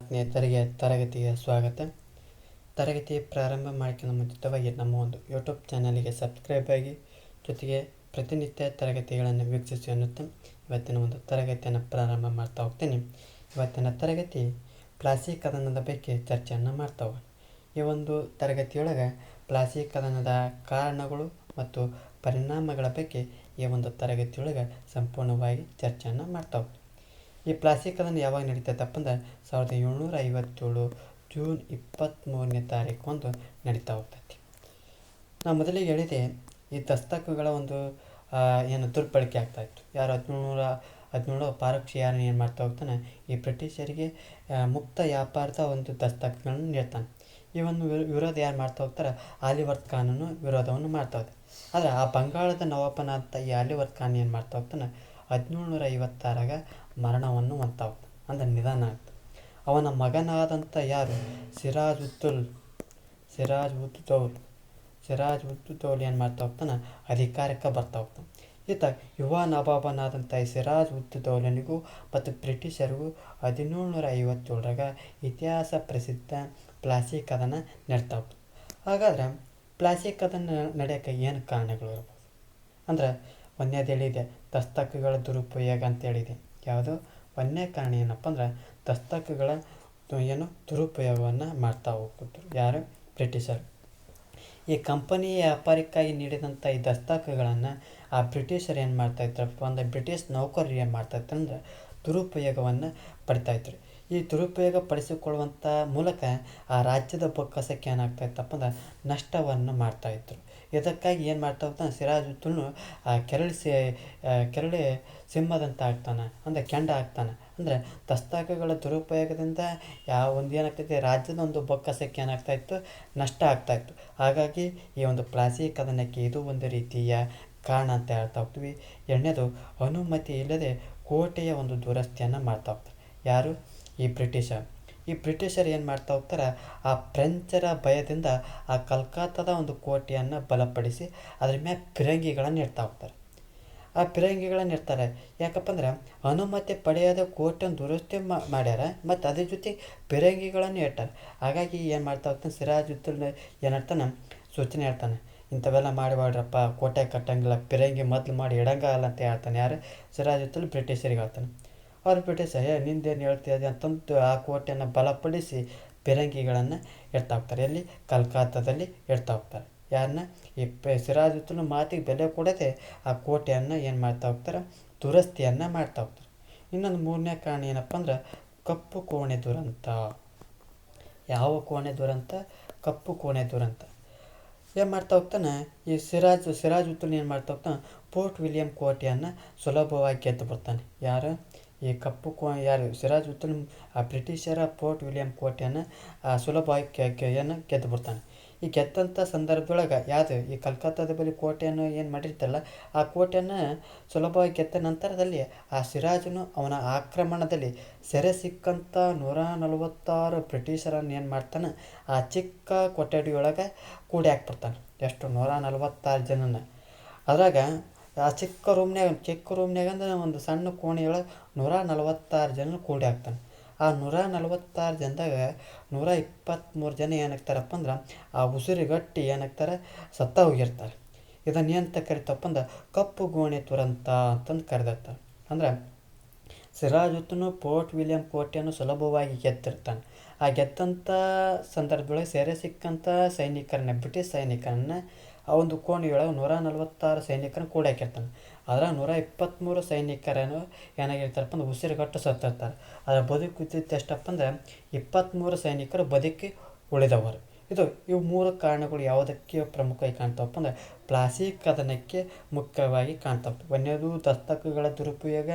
ಸ್ನೇಹಿತರಿಗೆ ತರಗತಿಗೆ ಸ್ವಾಗತ. ತರಗತಿ ಪ್ರಾರಂಭ ಮಾಡೋಕ್ಕಿಂತ ಮುಂಚಿತವಾಗಿ ನಮ್ಮ ಒಂದು ಯೂಟ್ಯೂಬ್ ಚಾನಲಿಗೆ ಸಬ್ಸ್ಕ್ರೈಬ್ ಆಗಿ, ಜೊತೆಗೆ ಪ್ರತಿನಿತ್ಯ ತರಗತಿಗಳನ್ನು ವೀಕ್ಷಿಸಿ ಅನ್ನುತ್ತಾ ಇವತ್ತಿನ ಒಂದು ತರಗತಿಯನ್ನು ಪ್ರಾರಂಭ ಮಾಡ್ತಾ ಹೋಗ್ತೀನಿ. ಇವತ್ತಿನ ತರಗತಿ ಪ್ಲಾಸಿ ಕದನದ ಬಗ್ಗೆ ಚರ್ಚೆಯನ್ನು ಮಾಡ್ತಾ ಹೋಗೋಣ. ಈ ಒಂದು ತರಗತಿಯೊಳಗೆ ಪ್ಲಾಸಿ ಕದನದ ಕಾರಣಗಳು ಮತ್ತು ಪರಿಣಾಮಗಳ ಬಗ್ಗೆ ಈ ಒಂದು ತರಗತಿಯೊಳಗೆ ಸಂಪೂರ್ಣವಾಗಿ ಚರ್ಚೆಯನ್ನು ಮಾಡ್ತಾ ಹೋಗ್ತೀವಿ. ಈ ಪ್ಲಾಸಿ ಕದನ ಯಾವಾಗ ನಡೀತೈತಪ್ಪ ಅಂದ್ರೆ 1757 ಜೂನ್ 23ನೇ ತಾರೀಕು ನಡೀತಾ ಹೋಗ್ತೈತಿ. ನಾವು ಮೊದಲಿಗೆ ಹೇಳಿದೆ, ಈ ದಸ್ತಕಗಳ ಒಂದು ಏನು ದುರ್ಬಳಕೆ ಆಗ್ತಾಯಿತ್ತು. ಯಾರು 1717 ಪಾರಕ್ಷಿಯಾರನ್ನು ಏನು ಮಾಡ್ತಾ ಹೋಗ್ತಾನೆ, ಈ ಬ್ರಿಟಿಷರಿಗೆ ಮುಕ್ತ ವ್ಯಾಪಾರದ ಒಂದು ದಸ್ತಕಗಳನ್ನು ನೀಡ್ತಾನೆ. ಈ ಒಂದು ವಿರೋಧ ಯಾರು ಮಾಡ್ತಾ ಹೋಗ್ತಾರೆ, ಆಲಿವರ್ ಖಾನನು ವಿರೋಧವನ್ನು ಮಾಡ್ತಾ ಹೋಗ್ತಾನೆ. ಆದರೆ ಆ ಬಂಗಾಳದ ನವಾಬನಾದಂಥ ಈ ಆಲಿವರ್ ಖಾನ್ ಏನು ಮಾಡ್ತಾ ಹೋಗ್ತಾನೆ, 1756 ಮರಣವನ್ನು ಹೊಂದ್ತಾ ಹೋಗ್ತಾನೆ, ಅಂದರೆ ನಿಧನ ಆಗ್ತದೆ. ಅವನ ಮಗನಾದಂಥ ಯಾರು ಸಿರಾಜ್ ಉದ್ ದೌಲ್ ಏನು ಮಾಡ್ತಾ ಹೋಗ್ತಾನೆ, ಅಧಿಕಾರಕ್ಕೆ ಬರ್ತಾ ಹೋಗ್ತಾನೆ. ಈತ ಯುವ ನವಾಬನಾದಂಥ ಈ ಸಿರಾಜ್ ಉದ್ ದೌಲನಿಗೂ ಮತ್ತು ಬ್ರಿಟಿಷರಿಗೂ 1757 ಇತಿಹಾಸ ಪ್ರಸಿದ್ಧ ಪ್ಲಾಸಿ ಕದನ ನಡೀತಾ ಹೋಗ್ತದೆ. ಹಾಗಾದ್ರೆ ಪ್ಲಾಸಿ ಕದನ ನಡೆಯೋಕ್ಕೆ ಏನು ಕಾರಣಗಳು ಇರ್ಬೋದು ಅಂದ್ರೆ, ಒಂದೇದು ಹೇಳಿದೆ ದಸ್ತಕಗಳ ದುರುಪಯೋಗ ಅಂತ ಹೇಳಿದೆ. ಯಾವುದು ಒಂದನೇ ಕಾರಣ ಏನಪ್ಪ ಅಂದ್ರೆ, ದಸ್ತಕಗಳ ದುರುಪಯೋಗವನ್ನು ಮಾಡ್ತಾ ಹೋಗ್ತಿದ್ರು ಯಾರು, ಬ್ರಿಟಿಷರು. ಈ ಕಂಪನಿ ವ್ಯಾಪಾರಕ್ಕಾಗಿ ನೀಡಿದಂಥ ಈ ದಸ್ತಕಗಳನ್ನು ಆ ಬ್ರಿಟಿಷರು ಏನು ಮಾಡ್ತಾಯಿದ್ರಪ್ಪ ಅಂದರೆ, ಬ್ರಿಟಿಷ್ ನೌಕರರು ಏನು ಮಾಡ್ತಾಯಿದ್ರು ಅಂದ್ರೆ ದುರುಪಯೋಗವನ್ನು ಪಡಿತಾಯಿದ್ರು. ಈ ದುರುಪಯೋಗ ಪಡಿಸಿಕೊಳ್ಳುವಂಥ ಮೂಲಕ ಆ ರಾಜ್ಯದ ಬೊಕ್ಕಸಕ್ಕೆ ಏನಾಗ್ತಾಯಿತ್ತಪ್ಪ ಅಂದ್ರೆ ನಷ್ಟವನ್ನು ಮಾಡ್ತಾಯಿದ್ರು. ಇದಕ್ಕಾಗಿ ಏನು ಮಾಡ್ತಾ ಹೋಗ್ತಾನೆ, ಸಿರಾಜುದ್ದೌಲನು ಕೆರಳಿ ಸಿಂಹದಂತ ಆಗ್ತಾನೆ, ಅಂದರೆ ಕೆಂಡ ಆಗ್ತಾನೆ. ಅಂದರೆ ದಸ್ತಕಗಳ ದುರುಪಯೋಗದಿಂದ ಒಂದು ಏನಾಗ್ತೈತೆ, ರಾಜ್ಯದ ಒಂದು ಬೊಕ್ಕಸಕ್ಕೆ ಏನಾಗ್ತಾಯಿತ್ತು, ನಷ್ಟ ಆಗ್ತಾಯಿತ್ತು. ಹಾಗಾಗಿ ಈ ಒಂದು ಪ್ಲಾಸಿ ಕದನಕ್ಕೆ ಇದು ಒಂದು ರೀತಿಯ ಕಾರಣ ಅಂತ ಹೇಳ್ತಾ ಹೋಗ್ತೀವಿ. ಎರಡನೇದು, ಅನುಮತಿ ಇಲ್ಲದೆ ಕೋಟೆಯ ಒಂದು ದುರಸ್ತಿಯನ್ನು ಮಾಡ್ತಾ ಹೋಗ್ತಾರೆ ಯಾರು, ಈ ಬ್ರಿಟಿಷರು ಏನು ಮಾಡ್ತಾ ಹೋಗ್ತಾರೆ, ಆ ಫ್ರೆಂಚರ ಭಯದಿಂದ ಆ ಕಲ್ಕತ್ತಾದ ಒಂದು ಕೋಟೆಯನ್ನು ಬಲಪಡಿಸಿ ಅದ್ರ ಮೇಲೆ ಫಿರಂಗಿಗಳನ್ನು ಇಡ್ತಾ ಹೋಗ್ತಾರೆ. ಆ ಫಿರಂಗಿಗಳನ್ನು ಇರ್ತಾರೆ ಯಾಕಪ್ಪ ಅಂದ್ರೆ, ಅನುಮತಿ ಪಡೆಯದ ಕೋಟೆಯನ್ನು ದುರಸ್ತಿ ಮಾಡ್ಯಾರ, ಮತ್ತು ಅದ್ರ ಜೊತೆಗೆ ಫಿರಂಗಿಗಳನ್ನು ಇಟ್ಟಾರೆ. ಹಾಗಾಗಿ ಏನು ಮಾಡ್ತಾ ಹೋಗ್ತಾನೆ, ಸಿರಾಜುದ್ದೌಲ ಏನಿರ್ತಾನೆ, ಸೂಚನೆ ಹೇಳ್ತಾನೆ, ಇಂಥವೆಲ್ಲ ಮಾಡಬೇಡ್ರಪ್ಪ, ಕೋಟೆ ಕಟ್ಟಂಗಿಲ್ಲ, ಫಿರಂಗಿ ಮೊದಲು ಮಾಡಿ ಇಡಂಗಲ್ಲ ಅಂತ ಹೇಳ್ತಾನೆ. ಯಾರು, ಸಿರಾಜುದ್ದೌಲ ಬ್ರಿಟಿಷರಿಗೆ ಹೇಳ್ತಾನೆ. ಅವ್ರು ಬ್ರಿಟಿಷ್ ನಿಂದೇನು ಹೇಳ್ತಿದೆ ಅಂತಂದು ಆ ಕೋಟೆಯನ್ನು ಬಲಪಡಿಸಿ ಫಿರಂಗಿಗಳನ್ನು ಇಡ್ತಾ ಹೋಗ್ತಾರೆ. ಎಲ್ಲಿ, ಕಲ್ಕತ್ತಾದಲ್ಲಿ ಇಡ್ತಾ ಹೋಗ್ತಾರೆ. ಯಾರನ್ನ, ಈ ಸಿರಾಜುದ್ದೌಲನ ಮಾತಿಗೆ ಬೆಲೆ ಕೊಡದೆ ಆ ಕೋಟೆಯನ್ನು ಏನು ಮಾಡ್ತಾ ಹೋಗ್ತಾರೆ, ದುರಸ್ತಿಯನ್ನು ಮಾಡ್ತಾ ಹೋಗ್ತಾರೆ. ಇನ್ನೊಂದು ಮೂರನೇ ಕಾರಣ ಏನಪ್ಪ ಅಂದ್ರೆ, ಕಪ್ಪು ಕೋಣೆ ದುರಂತ. ಯಾವ ಕೋಣೆ ದುರಂತ, ಕಪ್ಪು ಕೋಣೆ ದುರಂತ. ಏನು ಮಾಡ್ತಾ ಹೋಗ್ತಾನೆ, ಈ ಸಿರಾಜುದ್ದೌಲ ಏನು ಮಾಡ್ತಾ ಹೋಗ್ತಾನೆ, ಫೋರ್ಟ್ ವಿಲಿಯಂ ಕೋಟೆಯನ್ನು ಸುಲಭವಾಗಿ ಗೆದ್ದು ಬರ್ತಾನೆ. ಯಾರು, ಈ ಕಪ್ಪು ಯಾರು ಸಿರಾಜುದ್ದೌಲ ಆ ಬ್ರಿಟಿಷರ ಫೋರ್ಟ್ ವಿಲಿಯಂ ಕೋಟೆಯನ್ನು ಸುಲಭವಾಗಿ ಗೆದ್ದು ಬರ್ತಾನೆ. ಈ ಗೆದ್ದಂಥ ಸಂದರ್ಭದೊಳಗೆ ಯಾವುದು, ಈ ಕಲ್ಕತ್ತಾದ ಬಳಿ ಕೋಟೆಯನ್ನು ಏನು ಮಾಡಿರ್ತಾರಲ್ಲ, ಆ ಕೋಟೆಯನ್ನು ಸುಲಭವಾಗಿ ಗೆದ್ದ ನಂತರದಲ್ಲಿ ಆ ಸಿರಾಜನು ಅವನ ಆಕ್ರಮಣದಲ್ಲಿ ಸೆರೆ ಸಿಕ್ಕಂಥ 146 ಬ್ರಿಟಿಷರನ್ನು ಏನು ಮಾಡ್ತಾನೆ, ಆ ಚಿಕ್ಕ ಕೊಠಡಿಯೊಳಗೆ ಕೂಡಿ ಹಾಕ್ಬಿಡ್ತಾನೆ. ಎಷ್ಟು, 146 ಜನನ. ಅದ್ರಾಗ ಆ ಚಿಕ್ಕ ರೂಮ್ನ್ಯಾಗ ಅಂದ್ರೆ ಒಂದು ಸಣ್ಣ ಕೋಣೆಯೊಳಗೆ 146 ಜನ ಕೂಡಿ ಹಾಕ್ತಾನೆ. ಆ 146 ಜನದಾಗ 123 ಜನ ಏನಾಗ್ತಾರಪ್ಪ ಅಂದ್ರೆ, ಆ ಉಸಿರುಗಟ್ಟಿ ಏನಾಗ್ತಾರೆ, ಸತ್ತ ಹೋಗಿರ್ತಾರೆ. ಇದನ್ನು ಏನಂತ ಕರಿತಪ್ಪ ಅಂದ್ರೆ, ಕಪ್ಪು ಕೋಣೆ ದುರಂತ ಅಂತಂದು ಕರೆದಿರ್ತಾರೆ. ಅಂದ್ರೆ ಸಿರಾಜುದ್ದೌಲನು ಫೋರ್ಟ್ ವಿಲಿಯಂ ಕೋಟೆಯನ್ನು ಸುಲಭವಾಗಿ ಗೆದ್ದಿರ್ತಾನೆ. ಆ ಗೆದ್ದಂಥ ಸಂದರ್ಭದೊಳಗೆ ಸೆರೆ ಸಿಕ್ಕಂಥ ಬ್ರಿಟಿಷ್ ಸೈನಿಕರನ್ನು ಆ ಒಂದು ಕೋಣೆಯೊಳಗೆ 146 ಸೈನಿಕರನ್ನು ಕೂಡ ಹಾಕಿರ್ತಾನೆ. ಅದರ 123 ಸೈನಿಕರನ್ನು ಏನಾಗಿರ್ತಾರಪ್ಪ ಅಂದ್ರೆ ಉಸಿರುಗಟ್ಟು ಸತ್ತಿರ್ತಾರೆ. ಅದರ ಬದುಕಿದ್ದಿದ್ದು ಎಷ್ಟಪ್ಪ ಅಂದ್ರೆ 23 ಸೈನಿಕರು ಬದುಕಿ ಉಳಿದವರು. ಇವು ಮೂರು ಕಾರಣಗಳು ಯಾವುದಕ್ಕೆ ಪ್ರಮುಖವಾಗಿ ಕಾಣ್ತಾವಪ್ಪ ಅಂದ್ರೆ, ಪ್ಲಾಸಿ ಕದನಕ್ಕೆ ಮುಖ್ಯವಾಗಿ ಕಾಣ್ತಾವೆ. ಒಂದನೇದು ದಸ್ತಕಗಳ ದುರುಪಯೋಗ,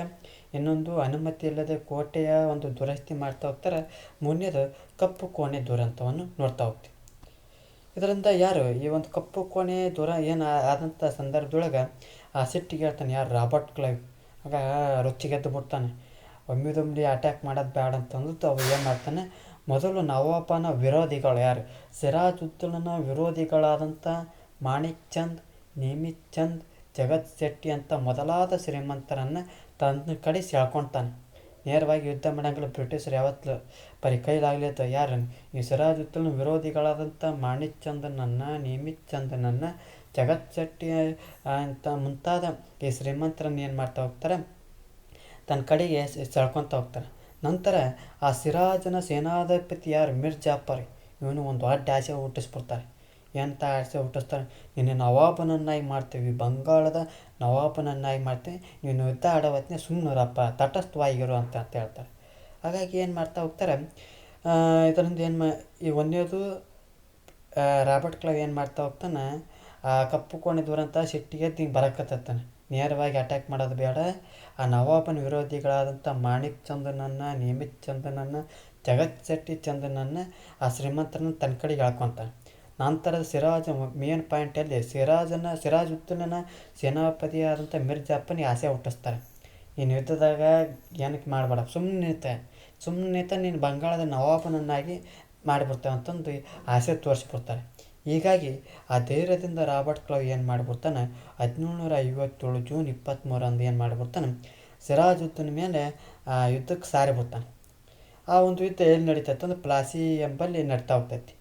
ಇನ್ನೊಂದು ಅನುಮತಿ ಇಲ್ಲದೆ ಕೋಟೆಯ ಒಂದು ದುರಸ್ತಿ ಮಾಡ್ತಾ ಹೋಗ್ತಾರೆ, ಮೂರನೇದು ಕಪ್ಪು ಕೋಣೆ ದುರಂತವನ್ನು ನೋಡ್ತಾ ಹೋಗ್ತೀವಿ. ಇದರಿಂದ ಯಾರು, ಈ ಒಂದು ಕಪ್ಪು ಕೋಣೆ ಆದಂಥ ಸಂದರ್ಭದೊಳಗೆ ಆ ಸಿಟ್ಟಿಗೆ ಹೇಳ್ತಾನೆ ಯಾರು, ರಾಬರ್ಟ್ ಕ್ಲೈವ್. ಆಗ ರೊಚ್ಚಿಗೆದ್ದು ಬಿಡ್ತಾನೆ. ಒಮ್ಮಿದೊಮ್ಮೆ ಅಟ್ಯಾಕ್ ಮಾಡೋದು ಬೇಡ ಅಂತಂದು ಅವು ಏನು ಮಾಡ್ತಾನೆ, ಮೊದಲು ನವಾಬನ ವಿರೋಧಿಗಳು ಯಾರು, ಸಿರಾಜುದ್ದೌಲನ ವಿರೋಧಿಗಳಾದಂಥ ಮಾಣಿಕ್ ಚಂದ್, ನೇಮಿತ್ ಚಂದ್, ಜಗತ್ ಶೆಟ್ಟಿ ಅಂತ ಮೊದಲಾದ ಶ್ರೀಮಂತರನ್ನು ತನ್ನ ಕಡೆ ಸೆಳ್ಕೊಳ್ತಾನೆ. ನೇರವಾಗಿ ಯುದ್ಧ ಮಾಡಂಗಿಲ್ಲ ಬ್ರಿಟಿಷರು ಯಾವತ್ತೂ. ಬರೀ ಕೈಲಾಗ್ಲಿತ್ತು ಯಾರನ್ನು ಈ ಸಿರಾಜುದ್ದೌಲನ ವಿರೋಧಿಗಳಾದಂಥ ಮಾಣಿಕ್ ಚಂದನನ್ನು, ನೇಮಿತ್ ಚಂದನನ್ನು, ಜಗತ್ ಶೆಟ್ಟಿ ಅಂತ ಮುಂತಾದ ಈ ಶ್ರೀಮಂತರನ್ನು ಏನು ಮಾಡ್ತಾ ಹೋಗ್ತಾರೆ, ತನ್ನ ಕಡೆಗೆ ಸೆಳ್ಕೊತ ಹೋಗ್ತಾರೆ. ನಂತರ ಆ ಸಿರಾಜನ ಸೇನಾಧಿಪತಿ ಯಾರು ಮಿರ್ ಜಾಫರ್, ಇವನು ಒಂದು ದೊಡ್ಡ ಆಸೆ ಹುಟ್ಟಿಸ್ಬಿಡ್ತಾರೆ. ಎಂಥ ಆಸೆ ಹುಟ್ಟಿಸ್ತಾರೆ, ನಿನ್ನ ನವಾಬನನ್ನಾಗಿ ಮಾಡ್ತೀವಿ, ಬಂಗಾಳದ ನವಾಬನನ್ನಾಗಿ ಮಾಡ್ತೀವಿ, ನೀನು ಯುದ್ಧ ಆಡೋ ಹೊತ್ತಿನ ಸುಮ್ಮನಿರಪ್ಪ, ತಟಸ್ಥವಾಗಿರು ಅಂತ ಹೇಳ್ತಾರೆ. ಹಾಗಾಗಿ ಏನು ಮಾಡ್ತಾ ಹೋಗ್ತಾರೆ, ಇದರಿಂದ ಈ ಒಂದೇದು ರಾಬರ್ಟ್ ಕ್ಲೈವ್ ಏನು ಮಾಡ್ತಾ ಹೋಗ್ತಾನೆ, ಆ ಕಪ್ಪು ಕೋಣೆ ದೂರಂತ ಸಿಟ್ಟಿಗೆ ಹಿಂಗೆ ಬರಕತ್ತಾನೆ. ನೇರವಾಗಿ ಅಟ್ಯಾಕ್ ಮಾಡೋದು ಬೇಡ, ಆ ನವಾಬನ ವಿರೋಧಿಗಳಾದಂಥ ಮಾಣಿಕ್ ಚಂದನನ್ನು, ನೇಮಿತ್ ಚಂದನನ್ನು, ಜಗತ್ ಶೆಟ್ಟಿ ಚಂದನನ್ನು, ಆ ಶ್ರೀಮಂತರನ್ನು ತನ್ನ ಕಡೆಗೆ ಎಳ್ಕೊತಾನೆ. ನಂತರದ ಮೇನ್ ಪಾಯಿಂಟಲ್ಲಿ ಸಿರಾಜುದ್ದೌಲನ ಸೇನಾಪತಿಯಾದಂಥ ಮಿರ್ ಜಾಫರ್ನಿಗೆ ಆಸೆ ಹುಟ್ಟಿಸ್ತಾರೆ. ನೀನು ಯುದ್ಧದಾಗ ಏನಕ್ಕೆ ಮಾಡಬೇಡ, ಸುಮ್ಮನೆ ನೀನು ಬಂಗಾಳದ ನವಾಬನನ್ನಾಗಿ ಮಾಡಿಬಿಡ್ತೇವೆ ಅಂತಂದು ಆಸೆ ತೋರಿಸ್ಬಿಡ್ತಾರೆ. ಹೀಗಾಗಿ ಆ ಧೈರ್ಯದಿಂದ ರಾಬರ್ಟ್ ಕ್ಲೈವ್ ಏನು ಮಾಡಿಬಿಡ್ತಾನೆ, 1757 ಜೂನ್ 23 ಏನು ಮಾಡಿಬಿಡ್ತಾನೆ, ಸಿರಾಜುದ್ದೌಲನ ಮೇಲೆ ಯುದ್ಧಕ್ಕೆ ಸಾರಿಬಿಡ್ತಾನೆ. ಆ ಒಂದು ಯುದ್ಧ ಎಲ್ಲಿ ನಡೀತೈತೆ ಅಂದ್ರೆ ಪ್ಲಾಸಿ ಎಂಬಲ್ಲಿ ನಡೀತಾ ಹೋಗ್ತೈತಿ.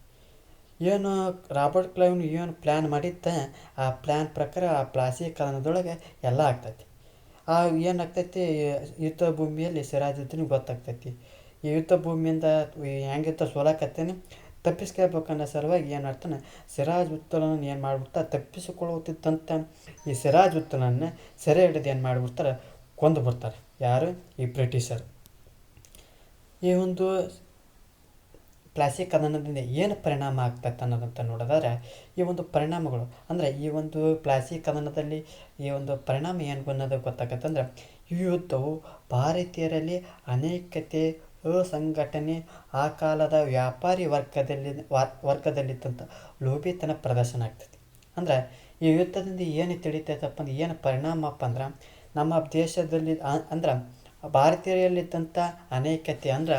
ಏನು ರಾಬರ್ಟ್ ಕ್ಲೈವ್ನು ಏನು ಪ್ಲ್ಯಾನ್ ಮಾಡಿದ್ದ, ಆ ಪ್ಲ್ಯಾನ್ ಪ್ರಕಾರ ಆ ಪ್ಲಾಸಿ ಕದನದೊಳಗೆ ಎಲ್ಲ ಆಗ್ತೈತಿ. ಏನಾಗ್ತೈತಿ, ಯುದ್ಧ ಭೂಮಿಯಲ್ಲಿ ಸಿರಾಜುದ್ದೌಲನಿಗೆ ಗೊತ್ತಾಗ್ತೈತಿ, ಈ ಯುದ್ಧ ಭೂಮಿಯಿಂದ ಹೆಂಗಿದ್ದ ಸೋಲಾಕತ್ತೇನೆ, ತಪ್ಪಿಸ್ಕೋಬೇಕನ್ನೋ ಸಲುವಾಗಿ ಏನು ಮಾಡ್ತಾನೆ, ಸಿರಾಜುದ್ದೌಲನನ್ನು ಏನು ಮಾಡಿಬಿಡ್ತಾ, ತಪ್ಪಿಸಿಕೊಳ್ಳುತ್ತಿದ್ದಂಥ ಈ ಸಿರಾಜುದ್ದೌಲನನ್ನು ಸೆರೆ ಹಿಡಿದು ಏನು ಮಾಡಿಬಿಡ್ತಾರೆ, ಕೊಂದು ಬಿಡ್ತಾರೆ. ಯಾರು, ಈ ಬ್ರಿಟಿಷರು. ಈ ಒಂದು ಪ್ಲಾಸಿ ಕದನದಿಂದ ಏನು ಪರಿಣಾಮ ಆಗ್ತೈತೆ ಅನ್ನೋದಂತ ನೋಡೋದಾದ್ರೆ, ಈ ಒಂದು ಪರಿಣಾಮಗಳು ಅಂದರೆ ಈ ಒಂದು ಪ್ಲಾಸಿ ಕದನದಲ್ಲಿ ಈ ಒಂದು ಪರಿಣಾಮ ಏನು ಅನ್ನೋದು ಗೊತ್ತಾಗತ್ತೆ. ಅಂದರೆ ಈ ಯುದ್ಧವು ಭಾರತೀಯರಲ್ಲಿ ಅನೈಕ್ಯತೆ, ಅಸಂಘಟನೆ, ಆ ಕಾಲದ ವ್ಯಾಪಾರಿ ವರ್ಗದಲ್ಲಿದ್ದಂಥ ಲೋಭಿತನ ಪ್ರದರ್ಶನ ಆಗ್ತೈತಿ. ಅಂದರೆ ಈ ಯುದ್ಧದಿಂದ ಏನು ತಿಳಿತೈತಪ್ಪ ಅಂದ್ರೆ, ಏನು ಪರಿಣಾಮಪ್ಪ ಅಂದ್ರೆ, ನಮ್ಮ ದೇಶದಲ್ಲಿ ಅಂದ್ರೆ ಭಾರತೀಯರಲ್ಲಿದ್ದಂಥ ಅನೈಕ್ಯತೆ ಅಂದ್ರೆ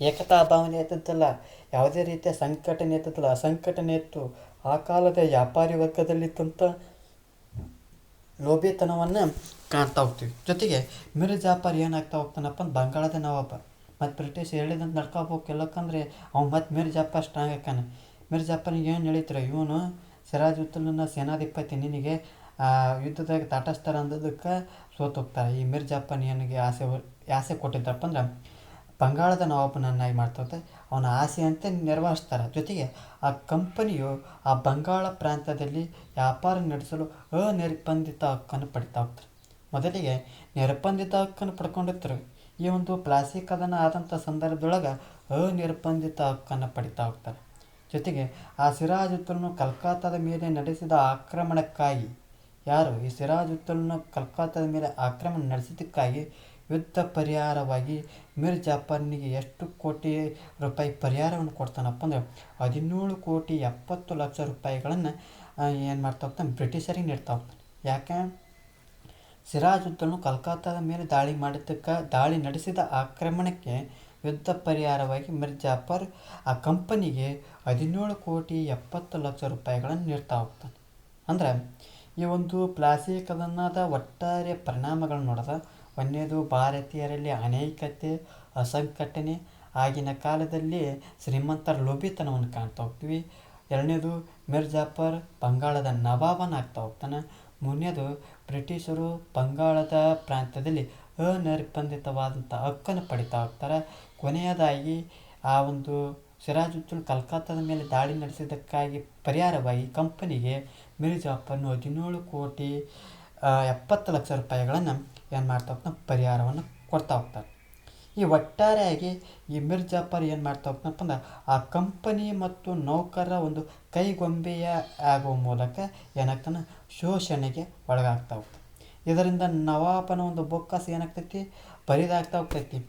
ಏಕತಾ ಭಾವನೆ ಇರ್ತದಲ್ಲ, ಯಾವುದೇ ರೀತಿಯ ಸಂಘಟನೆ ಇರ್ತದಲ್ಲ, ಅಸಂಘಟನೆ ಇತ್ತು. ಆ ಕಾಲದ ವ್ಯಾಪಾರಿ ವರ್ಗದಲ್ಲಿದ್ದಂಥ ಲೋಭಿತನವನ್ನು ಕಾಣ್ತಾ ಹೋಗ್ತೀವಿ. ಜೊತೆಗೆ ಮಿರ್ ಜಾಫರ್ ಏನಾಗ್ತಾ ಹೋಗ್ತಾನಪ್ಪ ಅಂದ್ರೆ ಬಂಗಾಳದ ನವಾಬ, ಮತ್ತು ಬ್ರಿಟಿಷ್ ಹೇಳಿದಂತ ನಡ್ಕೋಬೇಕು. ಎಲ್ಲಕ್ಕಂದ್ರೆ ಅವ್ನು ಮತ್ತು ಮಿರ್ ಜಾಫರ್ ಸ್ಟ್ರಾಂಗ್ ಆಕಾನೆ. ಮಿರ್ ಜಾಫರ್ನಿಗೆ ಏನು ಹೇಳಿದ್ರು, ಇವನು ಸಿರಾಜುದ್ದೌಲನ ಸೇನಾಧಿಪತಿ, ನಿನಗೆ ಯುದ್ಧದಾಗ ತಾಟಸ್ತಾರ ಅಂದದಕ್ಕೆ ಸೋತೋಗ್ತಾರೆ. ಈ ಮಿರ್ ಜಾಫರ್ ಏನಿಗೆ ಆಸೆ ಕೊಟ್ಟಿದ್ದಪ್ಪ ಅಂದ್ರೆ ಬಂಗಾಳದ ನವಾಬನನ್ನಾಗಿ ಮಾಡ್ತಾ ಅವನ ಆಸೆಯಂತೆ ನೆರವೇರಿಸ್ತಾರೆ. ಜೊತೆಗೆ ಆ ಕಂಪನಿಯು ಆ ಬಂಗಾಳ ಪ್ರಾಂತ್ಯದಲ್ಲಿ ವ್ಯಾಪಾರ ನಡೆಸಲು ಅನಿರ್ಬಂಧಿತ ಹಕ್ಕನ್ನು ಪಡಿತಾ ಹೋಗ್ತಾರೆ. ಮೊದಲಿಗೆ ನಿರ್ಬಂಧಿತ ಹಕ್ಕನ್ನು ಪಡ್ಕೊಂಡಿರ್ತಾರೆ. ಈ ಒಂದು ಪ್ಲಾಸಿ ಕದನ ಆದಂಥ ಸಂದರ್ಭದೊಳಗೆ ಅನಿರ್ಬಂಧಿತ ಹಕ್ಕನ್ನು ಪಡಿತಾ ಹೋಗ್ತಾರೆ. ಜೊತೆಗೆ ಆ ಸಿರಾಜುದ್ದೌಲನು ಕಲ್ಕತ್ತಾದ ಮೇಲೆ ನಡೆಸಿದ ಆಕ್ರಮಣಕ್ಕಾಗಿ, ಯಾರು ಈ ಸಿರಾಜುದ್ದೌಲನು ಕಲ್ಕತ್ತಾದ ಮೇಲೆ ಆಕ್ರಮಣ ನಡೆಸಿದ್ದಕ್ಕಾಗಿ ಯುದ್ಧ ಪರಿಹಾರವಾಗಿ ಮಿರ್ ಜಾಫರ್ನಿಗೆ ಎಷ್ಟು ಕೋಟಿ ರೂಪಾಯಿ ಪರಿಹಾರವನ್ನು ಕೊಡ್ತಾನಪ್ಪ ಅಂದರೆ 17,70,00,000 ರೂಪಾಯಿಗಳನ್ನು ಏನು ಮಾಡ್ತಾ ಹೋಗ್ತಾನೆ, ಬ್ರಿಟಿಷರಿಗೆ ನೀಡ್ತಾ ಹೋಗ್ತಾನೆ. ಯಾಕೆ, ಸಿರಾಜುದ್ದೌಲನು ಕಲ್ಕತ್ತಾದ ಮೇಲೆ ದಾಳಿ ನಡೆಸಿದ ಆಕ್ರಮಣಕ್ಕೆ ಯುದ್ಧ ಪರಿಹಾರವಾಗಿ ಮಿರ್ ಜಾಫರ್ ಆ ಕಂಪನಿಗೆ 17,70,00,000 ರೂಪಾಯಿಗಳನ್ನು ನೀಡ್ತಾ ಹೋಗ್ತಾನೆ. ಅಂದರೆ ಈ ಒಂದು ಪ್ಲಾಸಿ ಕದನದ ಒಟ್ಟಾರೆ ಪರಿಣಾಮಗಳನ್ನು ನೋಡಿದ, ಒಂದನೇದು ಭಾರತೀಯರಲ್ಲಿ ಅನೈಕ್ಯತೆ, ಅಸಂಘಟನೆ, ಆಗಿನ ಕಾಲದಲ್ಲಿ ಶ್ರೀಮಂತರ ಲೋಭಿತನವನ್ನು ಕಾಣ್ತಾ ಹೋಗ್ತೀವಿ. ಎರಡನೇದು ಮಿರ್ ಜಾಫರ್ ಬಂಗಾಳದ ನವಾಬನಾಗ್ತಾ ಹೋಗ್ತಾನೆ. ಮೂರನೇದು ಬ್ರಿಟಿಷರು ಬಂಗಾಳದ ಪ್ರಾಂತ್ಯದಲ್ಲಿ ಅನಿರ್ಬಂಧಿತವಾದಂಥ ಹಕ್ಕನ್ನು ಪಡಿತಾ ಹೋಗ್ತಾರೆ. ಕೊನೆಯದಾಗಿ ಆ ಒಂದು ಸಿರಾಜುದ್ದೌಲ ಕಲ್ಕತ್ತಾದ ಮೇಲೆ ದಾಳಿ ನಡೆಸಿದ್ದಕ್ಕಾಗಿ ಪರಿಹಾರವಾಗಿ ಕಂಪನಿಗೆ ಮಿರ್ ಜಾಫರ್ನು 17,70,00,000 ರೂಪಾಯಿಗಳನ್ನು ಏನು ಮಾಡ್ತಾ ಹೋಗ್ತಾನೆ, ಪರಿಹಾರವನ್ನು ಕೊಡ್ತಾ ಹೋಗ್ತಾರೆ. ಈ ಒಟ್ಟಾರೆಯಾಗಿ ಈ ಮಿರ್ ಜಾಫರ್ ಏನು ಮಾಡ್ತಾ ಹೋಗ್ತಾನಪ್ಪ ಅಂದ್ರೆ ಆ ಕಂಪನಿ ಮತ್ತು ನೌಕರರ ಒಂದು ಕೈಗೊಂಬೆಯ ಆಗುವ ಮೂಲಕ ಏನಾಗ್ತಾನೆ, ಶೋಷಣೆಗೆ ಒಳಗಾಗ್ತಾ ಹೋಗ್ತಾನೆ. ಇದರಿಂದ ನವಾಬನ ಒಂದು ಬೊಕ್ಕಸ ಏನಾಗ್ತೈತಿ, ಬರಿದಾಗ್ತಾ ಹೋಗ್ತೈತಿ.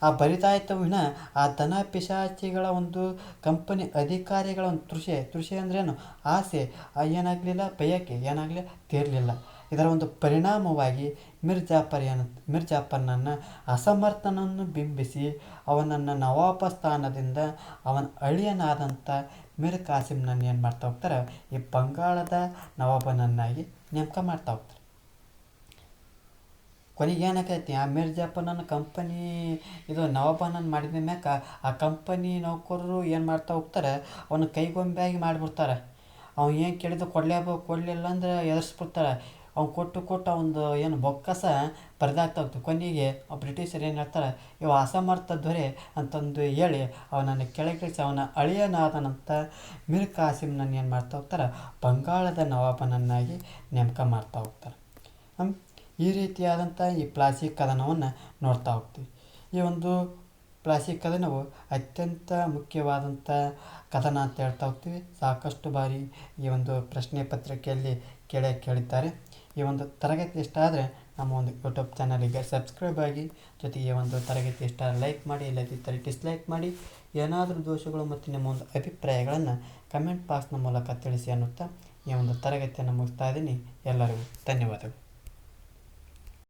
ಆ ಬರಿದಾಯ್ತವಿನ ಆ ದನ ಪಿಶಾಚಿಗಳ ಒಂದು ಕಂಪನಿ ಅಧಿಕಾರಿಗಳ ಒಂದು ತೃಷೆ ಅಂದ್ರೇನು, ಆಸೆ ಏನಾಗಲಿಲ್ಲ, ಬಯಕೆ ಏನಾಗಲಿ ತೀರಲಿಲ್ಲ. ಇದರ ಒಂದು ಪರಿಣಾಮವಾಗಿ ಮಿರ್ ಜಾಫರ್ನನ್ನು ಅಸಮರ್ಥನನ್ನು ಬಿಂಬಿಸಿ ಅವನನ್ನು ನವಾಬ ಸ್ಥಾನದಿಂದ ಅವನ ಅಳಿಯನಾದಂಥ ಮಿರ್ ಕಾಸಿಮ್ನನ್ನು ಏನು ಮಾಡ್ತಾ ಹೋಗ್ತಾರೆ, ಈ ಬಂಗಾಳದ ನವಾಬನನ್ನಾಗಿ ನೇಮಕ ಮಾಡ್ತಾ ಹೋಗ್ತಾರೆ. ಕೊನೆಗೆ ಏನಾಕೈತಿ ಆ ಮಿರ್ಜಾಪನನ್ನ ಕಂಪನಿ ಇದು ನವಾಬನನ್ನು ಮಾಡಿದ ಮ್ಯಾಕ ಆ ಕಂಪನಿ ನೌಕರರು ಏನು ಮಾಡ್ತಾ ಹೋಗ್ತಾರೆ, ಅವನ ಕೈಗೊಂಬೆಯಾಗಿ ಮಾಡಿಬಿಡ್ತಾರೆ. ಅವ್ನು ಏನು ಕೇಳಿದ್ದು ಕೊಡಲಿಲ್ಲ ಅಂದ್ರೆ ಎದುರಿಸ್ಬಿಡ್ತಾರೆ. ಅವ್ನು ಕೊಟ್ಟು ಅವನದು ಏನು ಬೊಕ್ಕಸ ಪರದಾಗ್ತಾ ಹೋಗ್ತದೆ. ಕೊನೆಗೆ ಬ್ರಿಟಿಷರು ಏನು ಹೇಳ್ತಾರೆ, ಇವ ಅಸಮರ್ಥ ದೊರೆ ಅಂತಂದು ಹೇಳಿ ಅವನನ್ನು ಕೆಳಗಿಳಿಸಿ ಅವನ ಅಳಿಯನಾದನಂತ ಮೀರ್ ಕಾಸಿಮ್ನನ್ನು ಏನು ಮಾಡ್ತಾ ಹೋಗ್ತಾರೆ, ಬಂಗಾಳದ ನವಾಬನನ್ನಾಗಿ ನೇಮಕ ಮಾಡ್ತಾ ಹೋಗ್ತಾರೆ. ಈ ರೀತಿಯಾದಂಥ ಈ ಪ್ಲಾಸಿ ಕದನವನ್ನು ನೋಡ್ತಾ ಹೋಗ್ತೀವಿ. ಈ ಒಂದು ಪ್ಲಾಸಿ ಕದನವು ಅತ್ಯಂತ ಮುಖ್ಯವಾದಂಥ ಕದನ ಅಂತ ಹೇಳ್ತಾ ಹೋಗ್ತೀವಿ. ಸಾಕಷ್ಟು ಬಾರಿ ಈ ಒಂದು ಪ್ರಶ್ನೆ ಪತ್ರಿಕೆಯಲ್ಲಿ ಕೇಳಿದ್ದಾರೆ. ಈ ಒಂದು ತರಗತಿ ಇಷ್ಟ ಆದರೆ ನಮ್ಮ ಒಂದು ಯೂಟ್ಯೂಬ್ ಚಾನಲಿಗೆ ಸಬ್ಸ್ಕ್ರೈಬ್ ಆಗಿ, ಜೊತೆಗೆ ಈ ಒಂದು ತರಗತಿ ಇಷ್ಟ ಲೈಕ್ ಮಾಡಿ, ಇಲ್ಲದಿದ್ದರೆ ಡಿಸ್ಲೈಕ್ ಮಾಡಿ. ಏನಾದರೂ ದೋಷಗಳು ಮತ್ತು ನಿಮ್ಮ ಒಂದು ಅಭಿಪ್ರಾಯಗಳನ್ನು ಕಮೆಂಟ್ ಬಾಕ್ಸ್ನ ಮೂಲಕ ತಿಳಿಸಿ ಅನ್ನುತ್ತಾ ಈ ಒಂದು ತರಗತಿಯನ್ನು ಮುಗಿಸ್ತಾ ಇದ್ದೀನಿ. ಎಲ್ಲರಿಗೂ ಧನ್ಯವಾದಗಳು.